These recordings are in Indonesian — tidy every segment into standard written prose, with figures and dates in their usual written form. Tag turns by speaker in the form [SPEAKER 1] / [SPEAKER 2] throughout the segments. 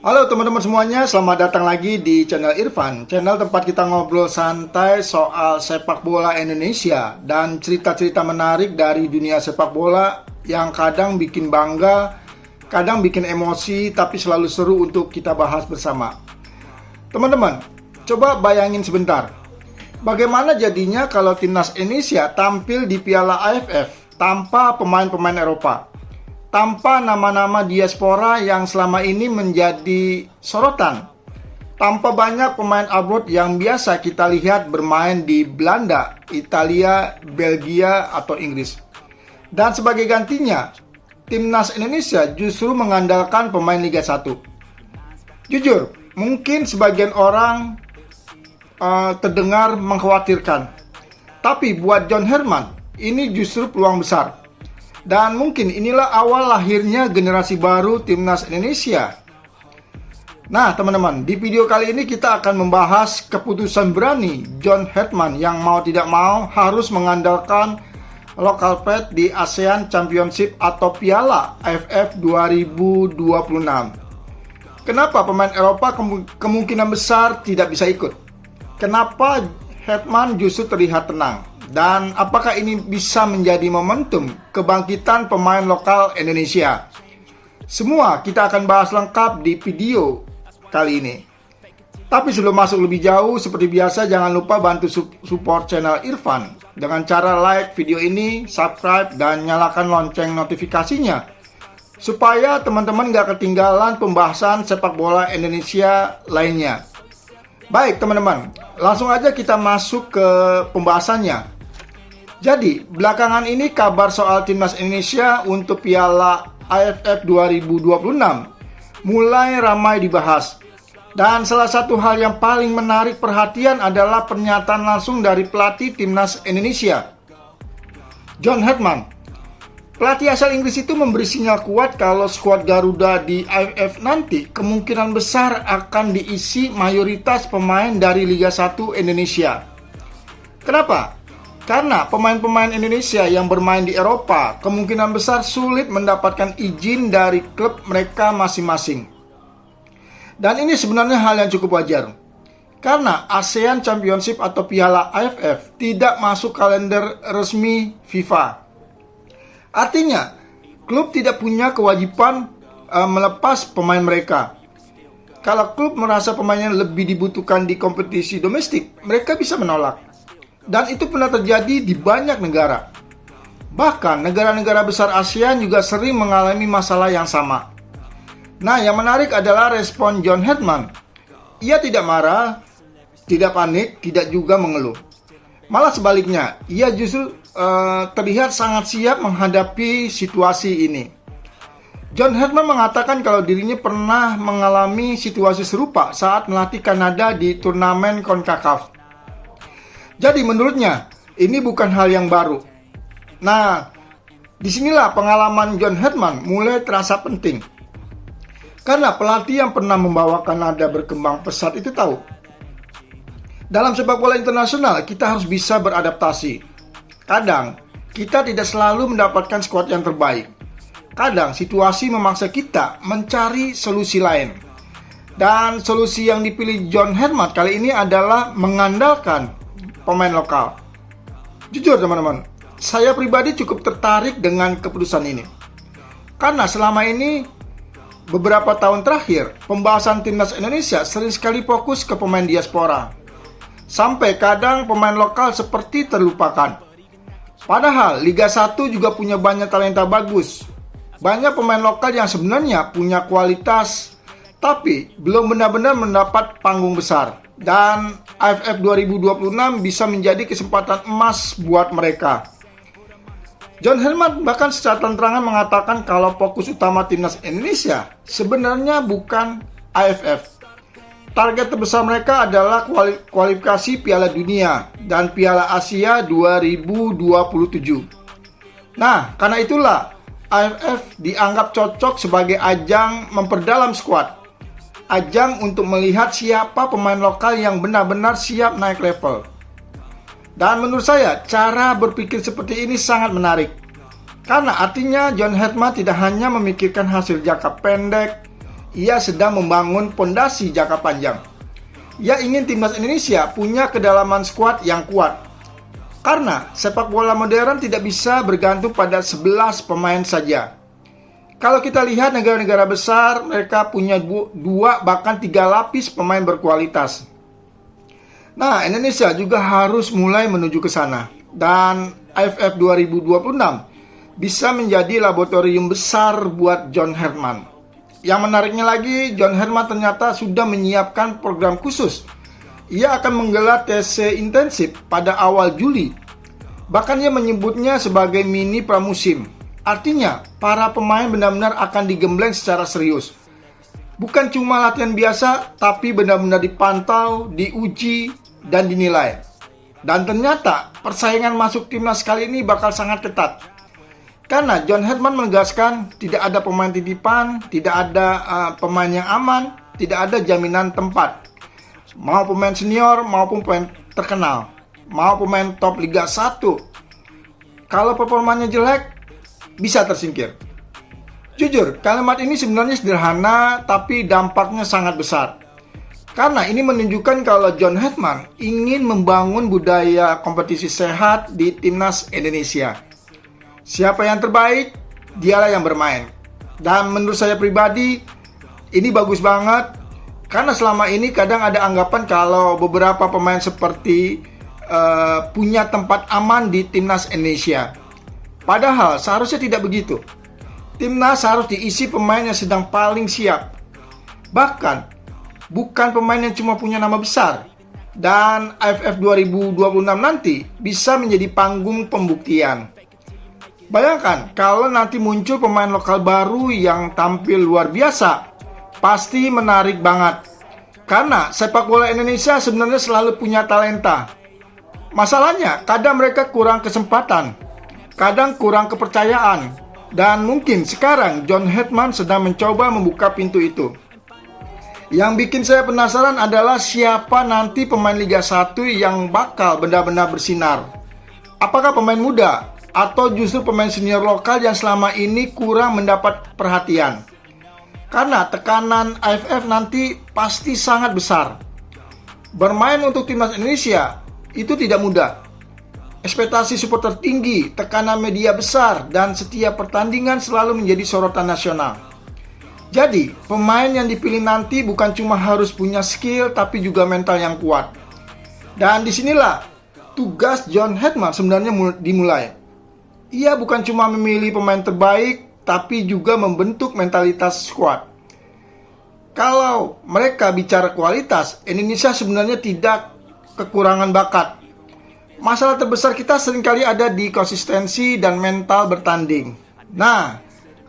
[SPEAKER 1] Halo teman-teman semuanya, selamat datang lagi di channel Irfan, channel tempat kita ngobrol santai soal sepak bola Indonesia dan cerita-cerita menarik dari dunia sepak bola yang kadang bikin bangga, kadang bikin emosi, tapi selalu seru untuk kita bahas bersama. Teman-teman, coba bayangin sebentar, bagaimana jadinya kalau timnas Indonesia tampil di Piala AFF tanpa pemain-pemain Eropa? Tanpa nama-nama diaspora yang selama ini menjadi sorotan, tanpa banyak pemain abroad yang biasa kita lihat bermain di Belanda, Italia, Belgia, atau Inggris. Dan sebagai gantinya, timnas Indonesia justru mengandalkan pemain Liga 1. Jujur, mungkin sebagian orang terdengar mengkhawatirkan, tapi buat John Herman, ini justru peluang besar. Dan mungkin inilah awal lahirnya generasi baru timnas Indonesia. Nah teman-teman, di video kali ini kita akan membahas keputusan berani John Herman yang mau tidak mau harus mengandalkan local pride di ASEAN Championship atau Piala AFF 2026. Kenapa pemain Eropa kemungkinan besar tidak bisa ikut? Kenapa Herman justru terlihat tenang? Dan apakah ini bisa menjadi momentum kebangkitan pemain lokal Indonesia? Semua kita akan bahas lengkap di video kali ini. Tapi sebelum masuk lebih jauh, seperti biasa jangan lupa bantu support channel Irfan dengan cara like video ini, subscribe, dan nyalakan lonceng notifikasinya supaya teman-teman gak ketinggalan pembahasan sepak bola Indonesia lainnya. Baik teman-teman, langsung aja kita masuk ke pembahasannya. Jadi, belakangan ini kabar soal timnas Indonesia untuk Piala AFF 2026 mulai ramai dibahas. Dan salah satu hal yang paling menarik perhatian adalah pernyataan langsung dari pelatih timnas Indonesia, John Herman. Pelatih asal Inggris itu memberi sinyal kuat kalau skuad Garuda di AFF nanti kemungkinan besar akan diisi mayoritas pemain dari Liga 1 Indonesia. Kenapa? Karena pemain-pemain Indonesia yang bermain di Eropa kemungkinan besar sulit mendapatkan izin dari klub mereka masing-masing. Dan ini sebenarnya hal yang cukup wajar. Karena ASEAN Championship atau Piala AFF tidak masuk kalender resmi FIFA. Artinya, klub tidak punya kewajiban melepas pemain mereka. Kalau klub merasa pemainnya lebih dibutuhkan di kompetisi domestik, mereka bisa menolak. Dan itu pernah terjadi di banyak negara. Bahkan negara-negara besar ASEAN juga sering mengalami masalah yang sama. Nah, yang menarik adalah respon John Herman. Ia tidak marah, tidak panik, tidak juga mengeluh. Malah sebaliknya, ia justru terlihat sangat siap menghadapi situasi ini. John Herman mengatakan kalau dirinya pernah mengalami situasi serupa saat melatih Kanada di turnamen CONCACAF. Jadi menurutnya, ini bukan hal yang baru. Nah, disinilah pengalaman John Herman mulai terasa penting. Karena pelatih yang pernah membawa Kanada berkembang pesat itu tahu, dalam sepak bola internasional kita harus bisa beradaptasi. Kadang, kita tidak selalu mendapatkan skuad yang terbaik. Kadang, situasi memaksa kita mencari solusi lain. Dan solusi yang dipilih John Herman kali ini adalah mengandalkan pemain lokal. Jujur teman-teman, saya pribadi cukup tertarik dengan keputusan ini. Karena selama ini, beberapa tahun terakhir, pembahasan timnas Indonesia sering sekali fokus ke pemain diaspora. Sampai kadang pemain lokal seperti terlupakan. Padahal Liga 1 juga punya banyak talenta bagus. Banyak pemain lokal yang sebenarnya punya kualitas, tapi belum benar-benar mendapat panggung besar. Dan AFF 2026 bisa menjadi kesempatan emas buat mereka. John Herman bahkan secara terang-terangan mengatakan kalau fokus utama timnas Indonesia sebenarnya bukan AFF. Target terbesar mereka adalah kualifikasi Piala Dunia dan Piala Asia 2027. Nah, karena itulah AFF dianggap cocok sebagai ajang memperdalam skuad. Ajang untuk melihat siapa pemain lokal yang benar-benar siap naik level. Dan menurut saya, cara berpikir seperti ini sangat menarik. Karena artinya John Herman tidak hanya memikirkan hasil jangka pendek, ia sedang membangun pondasi jangka panjang. Ia ingin timnas Indonesia punya kedalaman skuad yang kuat. Karena sepak bola modern tidak bisa bergantung pada 11 pemain saja. Kalau kita lihat negara-negara besar, mereka punya 2 bahkan 3 lapis pemain berkualitas. Nah, Indonesia juga harus mulai menuju ke sana. Dan AFF 2026 bisa menjadi laboratorium besar buat John Herdman. Yang menariknya lagi, John Herdman ternyata sudah menyiapkan program khusus. Ia akan menggelar TC intensif pada awal Juli. Bahkan ia menyebutnya sebagai mini pramusim. Artinya, para pemain benar-benar akan digembleng secara serius. Bukan cuma latihan biasa, tapi benar-benar dipantau, diuji, dan dinilai. Dan ternyata, persaingan masuk timnas kali ini bakal sangat ketat. Karena John Herdman menegaskan tidak ada pemain titipan, tidak ada pemain yang aman, tidak ada jaminan tempat. Mau pemain senior maupun pemain terkenal, mau pemain top Liga 1, kalau performanya jelek, bisa tersingkir. Jujur, kalimat ini sebenarnya sederhana, tapi dampaknya sangat besar. Karena ini menunjukkan kalau John Herdman ingin membangun budaya kompetisi sehat di timnas Indonesia. Siapa yang terbaik, dialah yang bermain. Dan menurut saya pribadi, ini bagus banget. Karena selama ini kadang ada anggapan kalau beberapa pemain seperti punya tempat aman di timnas Indonesia. Padahal seharusnya tidak begitu. Timnas harus diisi pemain yang sedang paling siap. Bahkan, bukan pemain yang cuma punya nama besar. Dan AFF 2026 nanti bisa menjadi panggung pembuktian. Bayangkan kalau nanti muncul pemain lokal baru yang tampil luar biasa, pasti menarik banget. Karena sepak bola Indonesia sebenarnya selalu punya talenta. Masalahnya, kadang mereka kurang kesempatan, kadang kurang kepercayaan. Dan mungkin sekarang John Herdman sedang mencoba membuka pintu itu. Yang bikin saya penasaran adalah siapa nanti pemain Liga 1 yang bakal benar-benar bersinar. Apakah pemain muda? Atau justru pemain senior lokal yang selama ini kurang mendapat perhatian. Karena tekanan AFF nanti pasti sangat besar. Bermain untuk timnas Indonesia itu tidak mudah. Ekspektasi supporter tinggi, tekanan media besar, dan setiap pertandingan selalu menjadi sorotan nasional. Jadi, pemain yang dipilih nanti bukan cuma harus punya skill, tapi juga mental yang kuat. Dan disinilah tugas John Herdman sebenarnya dimulai. Ia bukan cuma memilih pemain terbaik, tapi juga membentuk mentalitas skuad. Kalau mereka bicara kualitas, Indonesia sebenarnya tidak kekurangan bakat. Masalah terbesar kita seringkali ada di konsistensi dan mental bertanding. Nah,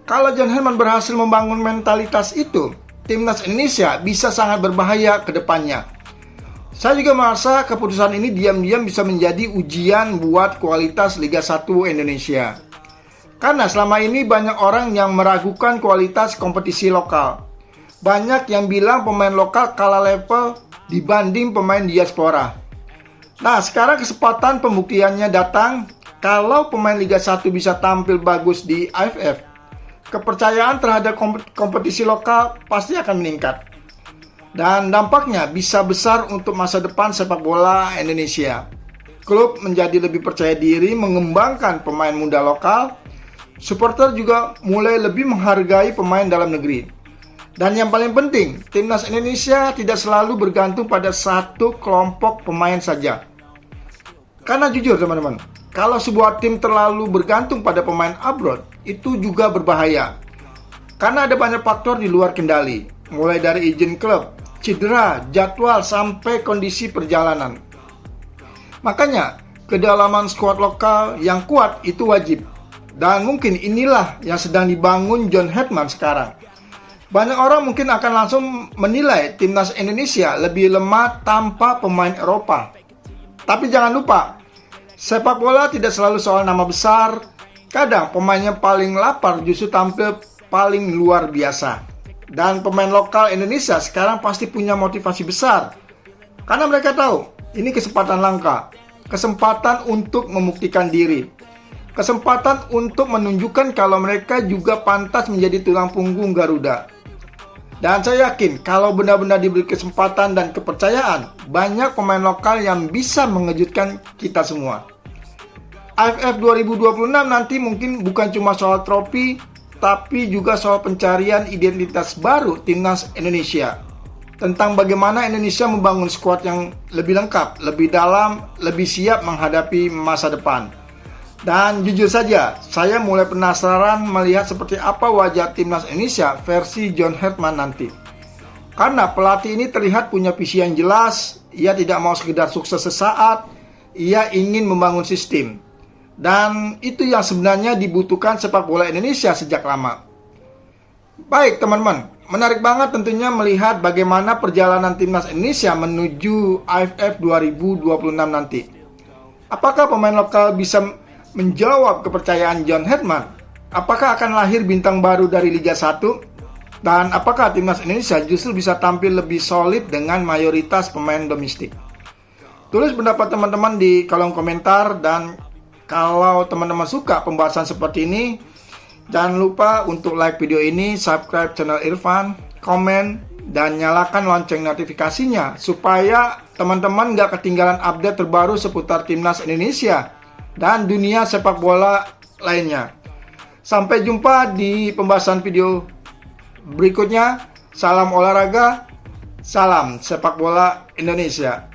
[SPEAKER 1] kalau John Herdman berhasil membangun mentalitas itu, timnas Indonesia bisa sangat berbahaya ke depannya. Saya juga merasa keputusan ini diam-diam bisa menjadi ujian buat kualitas Liga 1 Indonesia. Karena selama ini banyak orang yang meragukan kualitas kompetisi lokal. Banyak yang bilang pemain lokal kalah level dibanding pemain diaspora. Nah, sekarang kesempatan pembuktiannya datang. Kalau pemain Liga 1 bisa tampil bagus di AFF, kepercayaan terhadap kompetisi lokal pasti akan meningkat. Dan dampaknya bisa besar untuk masa depan sepak bola Indonesia. Klub menjadi lebih percaya diri mengembangkan pemain muda lokal. Supporter juga mulai lebih menghargai pemain dalam negeri. Dan yang paling penting, timnas Indonesia tidak selalu bergantung pada satu kelompok pemain saja. Karena jujur teman-teman, kalau sebuah tim terlalu bergantung pada pemain abroad, itu juga berbahaya. Karena ada banyak faktor di luar kendali, mulai dari izin klub, cedera, jadwal, sampai kondisi perjalanan. Makanya, kedalaman skuad lokal yang kuat itu wajib. Dan mungkin inilah yang sedang dibangun John Herdman sekarang. Banyak orang mungkin akan langsung menilai timnas Indonesia lebih lemah tanpa pemain Eropa. Tapi jangan lupa, sepak bola tidak selalu soal nama besar. Kadang pemain yang paling lapar justru tampil paling luar biasa. Dan pemain lokal Indonesia sekarang pasti punya motivasi besar. Karena mereka tahu, ini kesempatan langka. Kesempatan untuk membuktikan diri. Kesempatan untuk menunjukkan kalau mereka juga pantas menjadi tulang punggung Garuda. Dan saya yakin kalau benar-benar diberi kesempatan dan kepercayaan, banyak pemain lokal yang bisa mengejutkan kita semua. AFF 2026 nanti mungkin bukan cuma soal trofi, tapi juga soal pencarian identitas baru timnas Indonesia. Tentang bagaimana Indonesia membangun skuad yang lebih lengkap, lebih dalam, lebih siap menghadapi masa depan. Dan jujur saja, saya mulai penasaran melihat seperti apa wajah timnas Indonesia versi John Herdman nanti. Karena pelatih ini terlihat punya visi yang jelas, ia tidak mau sekedar sukses sesaat, ia ingin membangun sistem. Dan itu yang sebenarnya dibutuhkan sepak bola Indonesia sejak lama. Baik teman-teman, menarik banget tentunya melihat bagaimana perjalanan timnas Indonesia menuju AFF 2026 nanti. Apakah pemain lokal bisa menjawab kepercayaan John Herdman? Apakah akan lahir bintang baru dari Liga 1? Dan apakah timnas Indonesia justru bisa tampil lebih solid dengan mayoritas pemain domestik? Tulis pendapat teman-teman di kolom komentar, dan kalau teman-teman suka pembahasan seperti ini, jangan lupa untuk like video ini, subscribe channel Irfan, komen, dan nyalakan lonceng notifikasinya supaya teman-teman gak ketinggalan update terbaru seputar timnas Indonesia dan dunia sepak bola lainnya. Sampai jumpa di pembahasan video berikutnya. Salam olahraga, salam sepak bola Indonesia.